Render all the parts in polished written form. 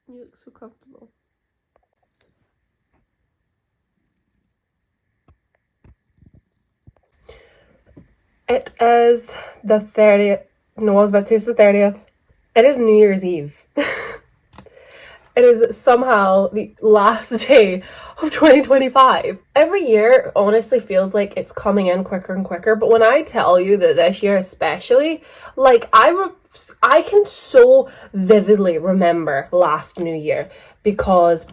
You look so comfortable. It is the 30th. No, I was about to say it's the 30th. It is New Year's Eve. It is somehow the last day of 2025. Every year honestly feels like it's coming in quicker and quicker, but when I tell you that this year especially, like I can so vividly remember last New Year, because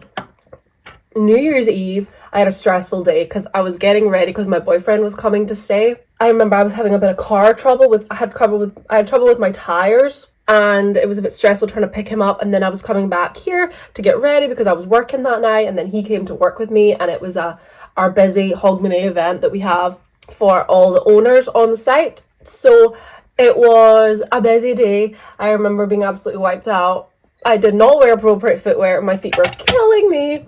New Year's Eve I had a stressful day because I was getting ready because my boyfriend was coming to stay. I remember I was having a bit of car trouble I had trouble with my tires, and it was a bit stressful trying to pick him up, and then I was coming back here to get ready because I was working that night, and then he came to work with me, and it was our busy Hogmanay event that we have for all the owners on the site. So it was a busy day. I remember being absolutely wiped out. I did not wear appropriate footwear. My feet were killing me.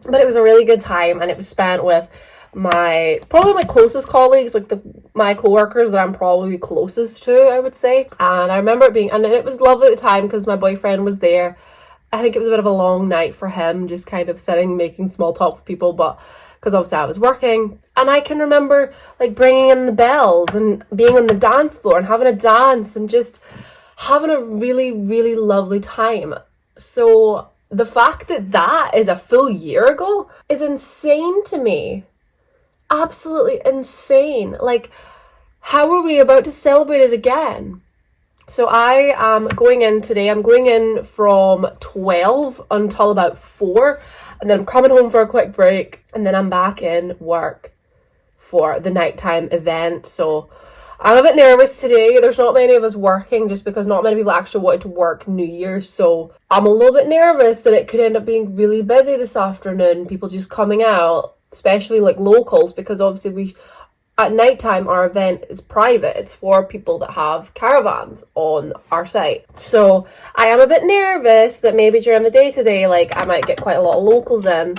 But it was a really good time, and it was spent with probably my closest colleagues, like my co-workers that I'm probably closest to, I would say. And I remember and it was lovely at the time because my boyfriend was there. I think it was a bit of a long night for him, just kind of sitting, making small talk with people, but because obviously I was working. And I can remember like bringing in the bells and being on the dance floor and having a dance and just having a really, really lovely time. So the fact that is a full year ago is insane to me. Absolutely insane. Like, how are we about to celebrate it again? So I am going in today. I'm going in from 12 until about 4. And then I'm coming home for a quick break. And then I'm back in work for the nighttime event. So I'm a bit nervous today. There's not many of us working just because not many people actually wanted to work New Year's. So I'm a little bit nervous that it could end up being really busy this afternoon. People just coming out, especially like locals, because obviously at nighttime our event is private. It's for people that have caravans on our site. So I am a bit nervous that maybe during the day today, like I might get quite a lot of locals in.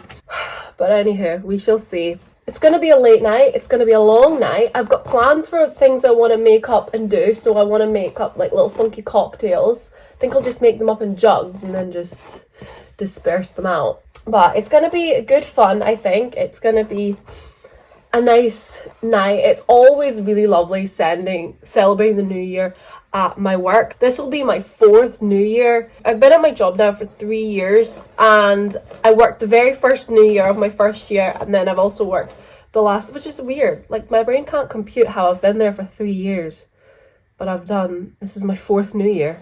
But anywho, we shall see. It's going to be a late night. It's going to be a long night. I've got plans for things I want to make up and do. So I want to make up like little funky cocktails. I think I'll just make them up in jugs and then just disperse them out. But it's going to be good fun, I think. It's going to be a nice night. It's always really lovely celebrating the new year at my work. This will be my 4th New Year. I've been at my job now for 3 years, and I worked the very first New Year of my first year, and then I've also worked the last, which is weird. Like, my brain can't compute how I've been there for 3 years, but this is my 4th New Year.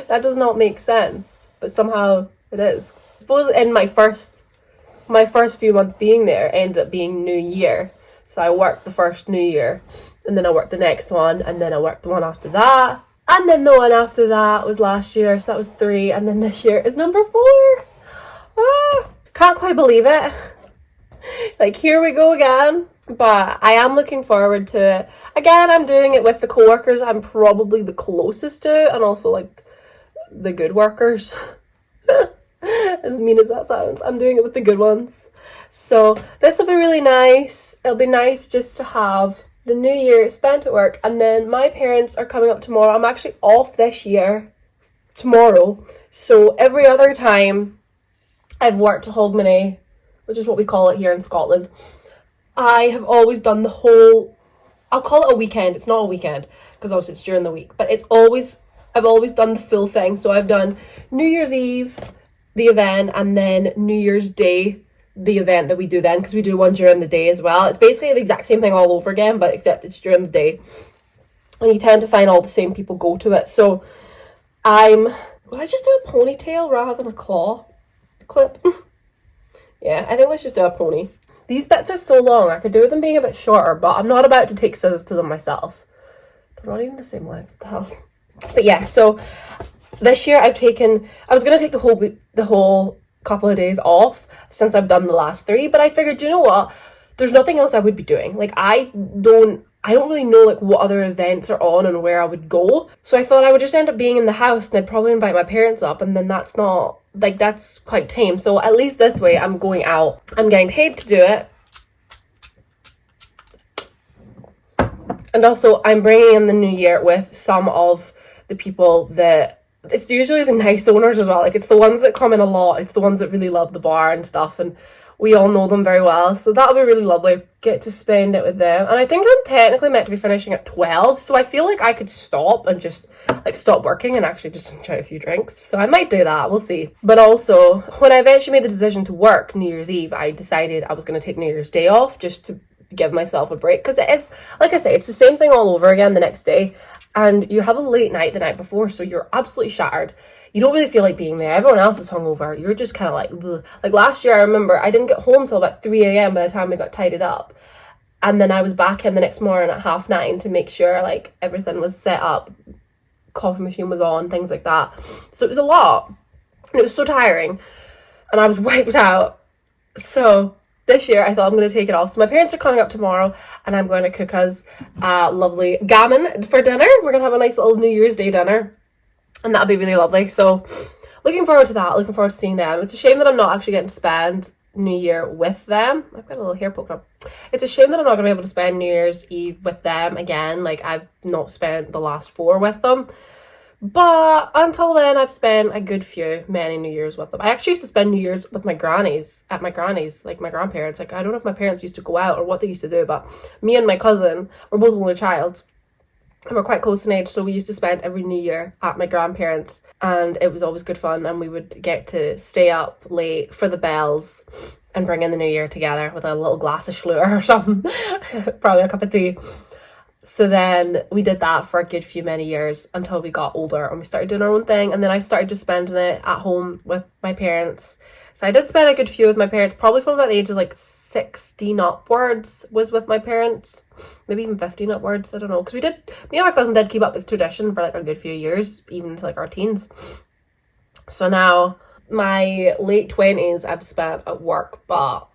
That does not make sense, but somehow it is. I suppose in my first few months being there ended up being New Year. So I worked the first New Year, and then I worked the next one, and then I worked the one after that, and then the one after that was last year, so that was 3, and then this year is number 4. Can't quite believe it. Like, here we go again. But I am looking forward to it. Again, I'm doing it with the co-workers I'm probably the closest to, and also like the good workers. As mean as that sounds, I'm doing it with the good ones. So this will be really nice. It'll be nice just to have the new year spent at work. And then my parents are coming up tomorrow. I'm actually off this year tomorrow. So every other time I've worked at Hogmanay, which is what we call it here in Scotland, I have always done the whole, I'll call it a weekend. It's not a weekend because obviously it's during the week, but I've always done the full thing. So I've done New Year's Eve, the event, and then New Year's Day, the event that we do then, because we do one during the day as well. It's basically the exact same thing all over again, but except it's during the day. And you tend to find all the same people go to it. So will I just do a ponytail rather than a claw clip? Yeah, I think let's just do a pony. These bits are so long, I could do with them being a bit shorter, but I'm not about to take scissors to them myself. They're not even the same length, what the hell? But yeah, so this year I was going to take the whole couple of days off since I've done the last 3, but I figured, you know what, there's nothing else I would be doing. Like, I don't really know like what other events are on and where I would go, so I thought I would just end up being in the house, and I'd probably invite my parents up, and then that's quite tame. So at least this way I'm going out, I'm getting paid to do it, and also I'm bringing in the new year with some of the people that it's usually the nice owners as well. Like, it's the ones that come in a lot. It's the ones that really love the bar and stuff, and we all know them very well. So that'll be really lovely. Get to spend it with them. And I think I'm technically meant to be finishing at 12, so I feel like I could stop and just, like, stop working and actually just enjoy a few drinks. So I might do that. We'll see. But also, when I eventually made the decision to work New Year's Eve, I decided I was going to take New Year's Day off just to give myself a break, because it is, like I say, it's the same thing all over again the next day, and you have a late night the night before, so you're absolutely shattered. You don't really feel like being there. Everyone else is hungover. You're just kind of like, ugh. Like last year, I remember I didn't get home till about 3 a.m. by the time we got tidied up, and then I was back in the next morning at 9:30 to make sure like everything was set up, coffee machine was on, things like that. So it was a lot, and it was so tiring, and I was wiped out. So this year, I thought I'm going to take it off. So my parents are coming up tomorrow, and I'm going to cook us lovely gammon for dinner. We're going to have a nice little New Year's Day dinner, and that'll be really lovely. So looking forward to that. Looking forward to seeing them. It's a shame that I'm not actually getting to spend New Year with them. I've got a little hair poking up. It's a shame that I'm not going to be able to spend New Year's Eve with them again. Like, I've not spent the last 4 with them. But until then, I've spent a good many New Year's with them. I actually used to spend New Year's with my grannies, at my grannies, like my grandparents. Like, I don't know if my parents used to go out or what they used to do, but me and my cousin were both only child, and we're quite close in age, so we used to spend every New Year at my grandparents, and it was always good fun, and we would get to stay up late for the bells and bring in the New Year together with a little glass of Schluter or something, probably a cup of tea. So then we did that for a good many years until we got older and we started doing our own thing. And then I started just spending it at home with my parents. So I did spend a good few with my parents, probably from about the age of like 16 upwards was with my parents. Maybe even 15 upwards, I don't know. Because me and my cousin did keep up the tradition for like a good few years, even into like our teens. So now my late 20s I've spent at work, but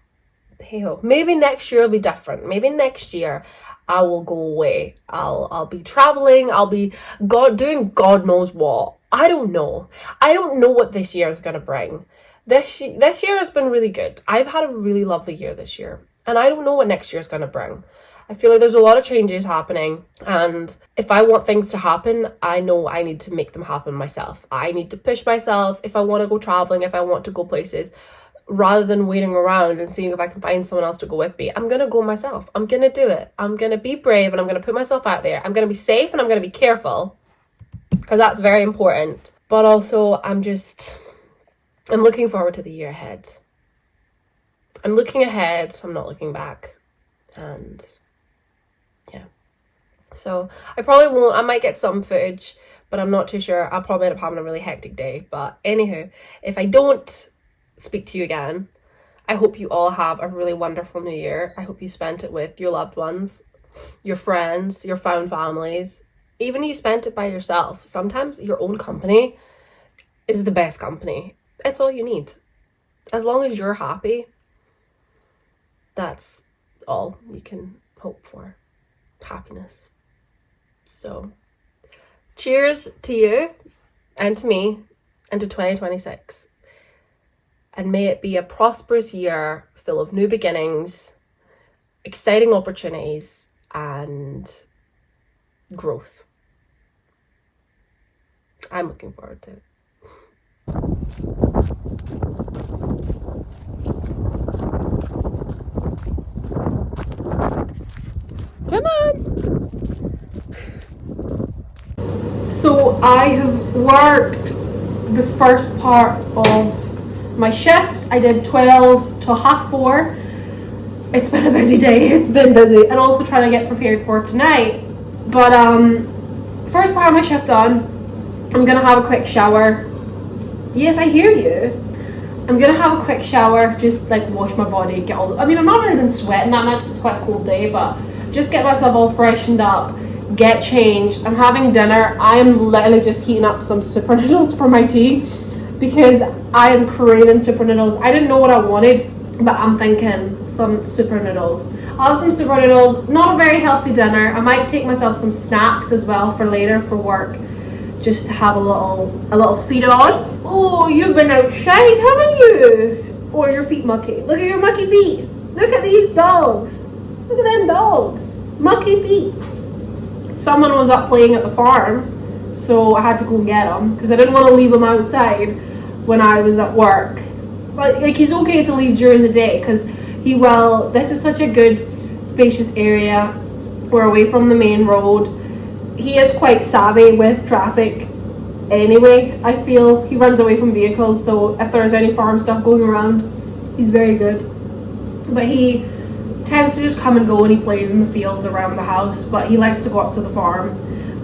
hey ho, maybe next year will be different. Maybe next year I will go away. I'll be traveling. I'll be doing God knows what. I don't know. I don't know what this year is going to bring. This year has been really good. I've had a really lovely year this year. And I don't know what next year is going to bring. I feel like there's a lot of changes happening. And if I want things to happen, I know I need to make them happen myself. I need to push myself if I want to go traveling, if I want to go places. Rather than waiting around and seeing if I can find someone else to go with me, I'm going to go myself. I'm going to do it. I'm going to be brave and I'm going to put myself out there. I'm going to be safe and I'm going to be careful, because that's very important. But also, I'm looking forward to the year ahead. I'm looking ahead. I'm not looking back. And yeah. So I might get some footage, but I'm not too sure. I'll probably end up having a really hectic day. But anywho, if I don't speak to you again, I hope you all have a really wonderful new year. I hope you spent it with your loved ones, your friends, your found families. Even if you spent it by yourself, sometimes your own company is the best company. It's all you need. As long as you're happy, that's all you can hope for. Happiness. So cheers to you and to me and to 2026. And may it be a prosperous year full of new beginnings, exciting opportunities, and growth. I'm looking forward to it. Come on! So I have worked the first part of my shift. I did 12 to 4:30. It's been a busy day. It's been busy, and also trying to get prepared for tonight. But first part of my shift done. I'm gonna have a quick shower. Yes, I hear you. I'm gonna have a quick shower, just like wash my body, get all. I'm not really been sweating that much. It's quite a cold day, but just get myself all freshened up, get changed. I'm having dinner. I am literally just heating up some super noodles for my tea, because I am craving super noodles. I didn't know what I wanted, but I'm thinking some super noodles. I'll have some super noodles. Not a very healthy dinner. I might take myself some snacks as well for later for work, just to have a little feed on. Oh, you've been outside, haven't you? Or your feet mucky. Look at your mucky feet. Look at these dogs. Look at them dogs. Mucky feet. Someone was up playing at the farm so I had to go and get him because I didn't want to leave him outside when I was at work. But like, he's okay to leave during the day because he will. This is such a good spacious area. We're away from the main road. He is quite savvy with traffic anyway. I feel he runs away from vehicles, so if there's any farm stuff going around, he's very good. But he tends to just come and go, and he plays in the fields around the house, but he likes to go up to the farm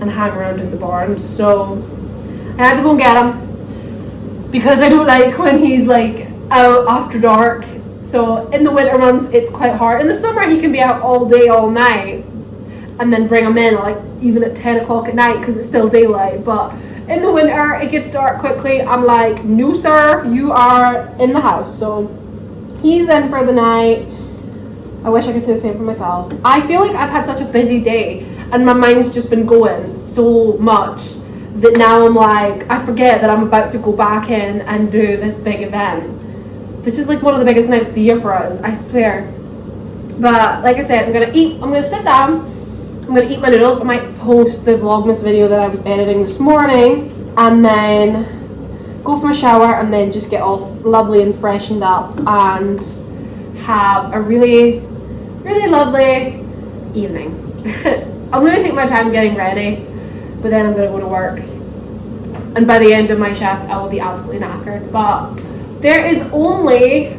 and hang around in the barn. So I had to go and get him because I don't like when he's like out after dark. So in the winter months it's quite hard. In the summer he can be out all day all night, and then bring him in like even at 10 o'clock at night because it's still daylight. But in the winter it gets dark quickly. I'm like, no sir, you are in the house. So he's in for the night. I wish I could say the same for myself. I feel like I've had such a busy day and my mind's just been going so much that now I'm like, I forget that I'm about to go back in and do this big event. This is like one of the biggest nights of the year for us, I swear. But like I said, I'm gonna sit down, I'm gonna eat my noodles. I might post the Vlogmas video that I was editing this morning, and then go for my shower, and then just get all lovely and freshened up and have a really, really lovely evening. I'm gonna take my time getting ready, but then I'm gonna go to work. And by the end of my shift, I will be absolutely knackered. But there is only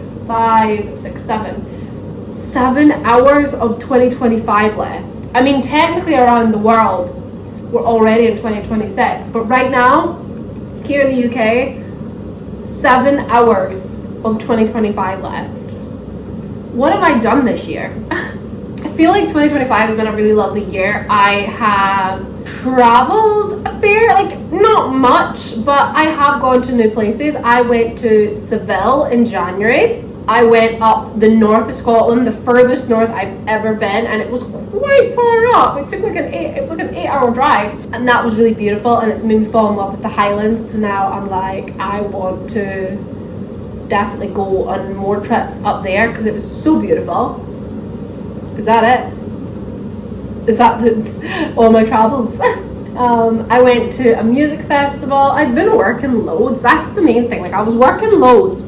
7 hours of 2025 left. I mean, technically around the world, we're already in 2026. But right now, here in the UK, 7 hours of 2025 left. What have I done this year? I feel like 2025 has been a really lovely year. I have traveled a fair, like not much, but I have gone to new places. I went to Seville in January. I went up the north of Scotland, the furthest north I've ever been, and it was quite far up. It took like an 8-hour drive, and that was really beautiful, and it's made me fall in love with the Highlands. So now I'm like, I want to definitely go on more trips up there because it was so beautiful. Is that it? Is that all my travels? I went to a music festival. I've been working loads. That's the main thing. Like, I was working loads.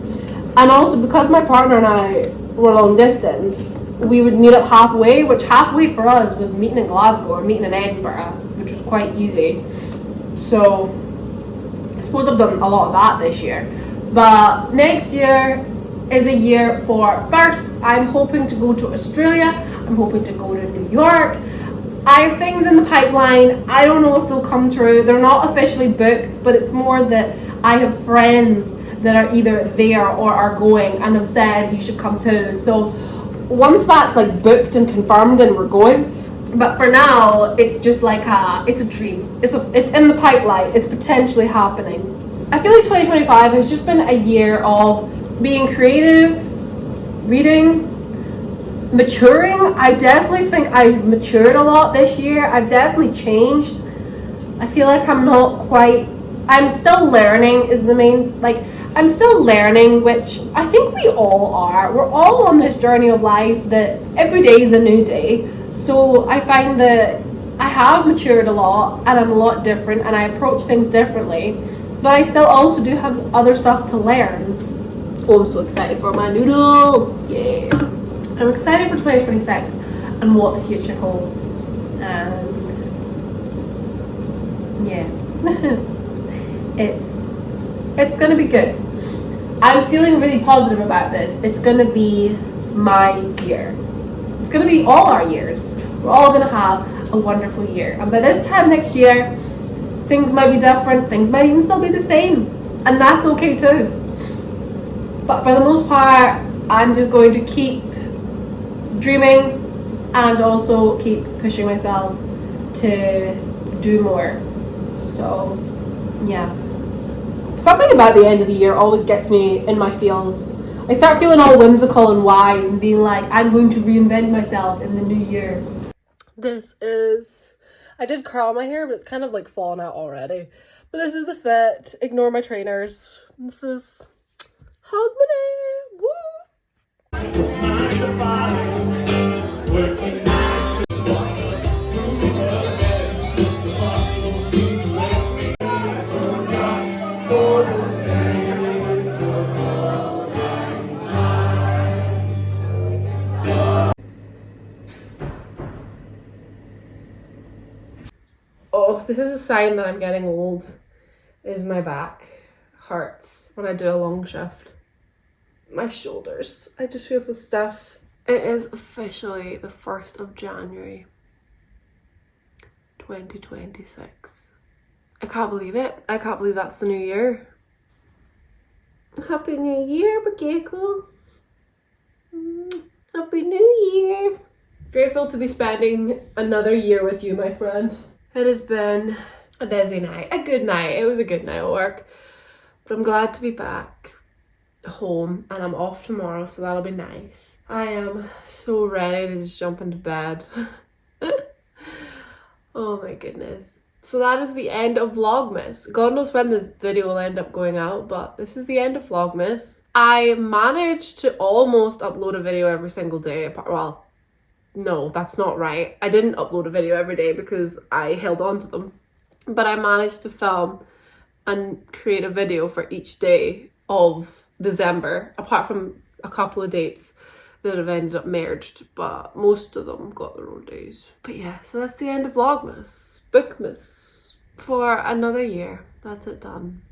And also, because my partner and I were long distance, we would meet up halfway, which halfway for us was meeting in Glasgow or meeting in Edinburgh, which was quite easy. So I suppose I've done a lot of that this year. But next year is a year for first. I'm hoping to go to Australia. I'm hoping to go to New York. I have things in the pipeline. I don't know if they'll come true. They're not officially booked, but it's more that I have friends that are either there or are going and have said you should come too. So once that's like booked and confirmed and we're going, but for now it's just like it's a dream. It's in the pipeline. It's potentially happening. I feel like 2025 has just been a year of being creative, reading, maturing. I definitely think I've matured a lot this year. I've definitely changed. I feel like I'm still learning is the main, like, I'm still learning, which I think we all are. We're all on this journey of life that every day is a new day. So I find that I have matured a lot and I'm a lot different and I approach things differently. But I still also do have other stuff to learn. Oh, I'm so excited for my noodles. Yay. I'm excited for 2026 and what the future holds. And yeah. It's gonna be good. I'm feeling really positive about this. It's gonna be my year. It's gonna be all our years. We're all gonna have a wonderful year. And by this time next year, things might be different. Things might even still be the same. And that's okay too. But for the most part, I'm just going to keep dreaming and also keep pushing myself to do more. So, yeah. Something about the end of the year always gets me in my feels. I start feeling all whimsical and wise and being like, I'm going to reinvent myself in the new year. I did curl my hair, but it's kind of like fallen out already. But this is the fit. Ignore my trainers. This is Hogmanay. Woo! know, this is a sign that I'm getting old, is my back hurts when I do a long shift. My shoulders, I just feel so stiff. It is officially the 1st of January 2026. I can't believe it. I can't believe that's the new year. Happy New Year, Bakeko. Happy New Year. Grateful to be spending another year with you, my friend. It has been a busy night, a good night. It was a good night at work, but I'm glad to be back home, and I'm off tomorrow, so that'll be nice. I am so ready to just jump into bed. Oh my goodness. So that is the end of Vlogmas. God knows when this video will end up going out, but this is the end of Vlogmas. I managed to almost upload a video every single day. Well, no, that's not right. I didn't upload a video every day because I held on to them. But I managed to film and create a video for each day of December, apart from a couple of dates that have ended up merged, but most of them got their own days. But yeah, so that's the end of Vlogmas, Bookmas, for another year. That's it done.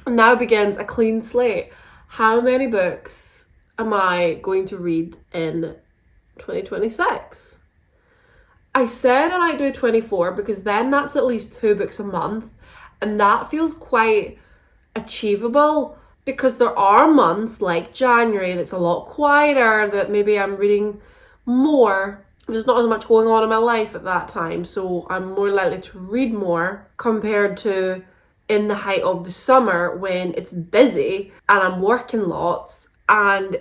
And now begins a clean slate. How many books am I going to read in 2026? I said I might do 24 because then that's at least 2 books a month, and that feels quite achievable. Because there are months like January that's a lot quieter, that maybe I'm reading more. There's not as much going on in my life at that time, so I'm more likely to read more compared to in the height of the summer when it's busy and I'm working lots. And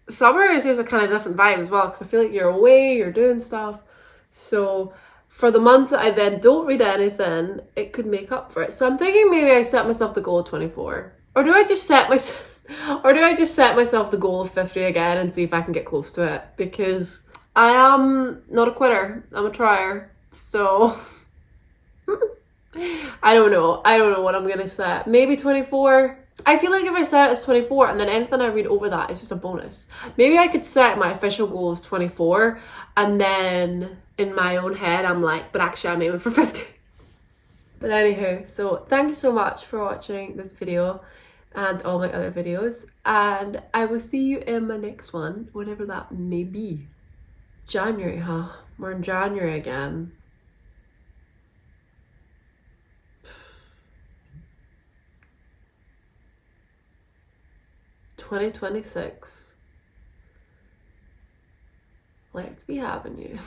summer is just a kind of different vibe as well, because I feel like you're away, you're doing stuff. So for the months that I then don't read anything, it could make up for it. So I'm thinking maybe I set myself the goal of 24. Or do I just set myself the goal of 50 again and see if I can get close to it? Because I am not a quitter. I'm a trier. So I don't know. I don't know what I'm gonna set. Maybe 24. I feel like if I set it as 24 and then anything I read over that is just a bonus. Maybe I could set my official goal as 24 and then in my own head I'm like, but actually I'm aiming for 50. But anywho, so thank you so much for watching this video and all my other videos, and I will see you in my next one, whatever that may be. January, huh? We're in January again. (2026). Let's be having you.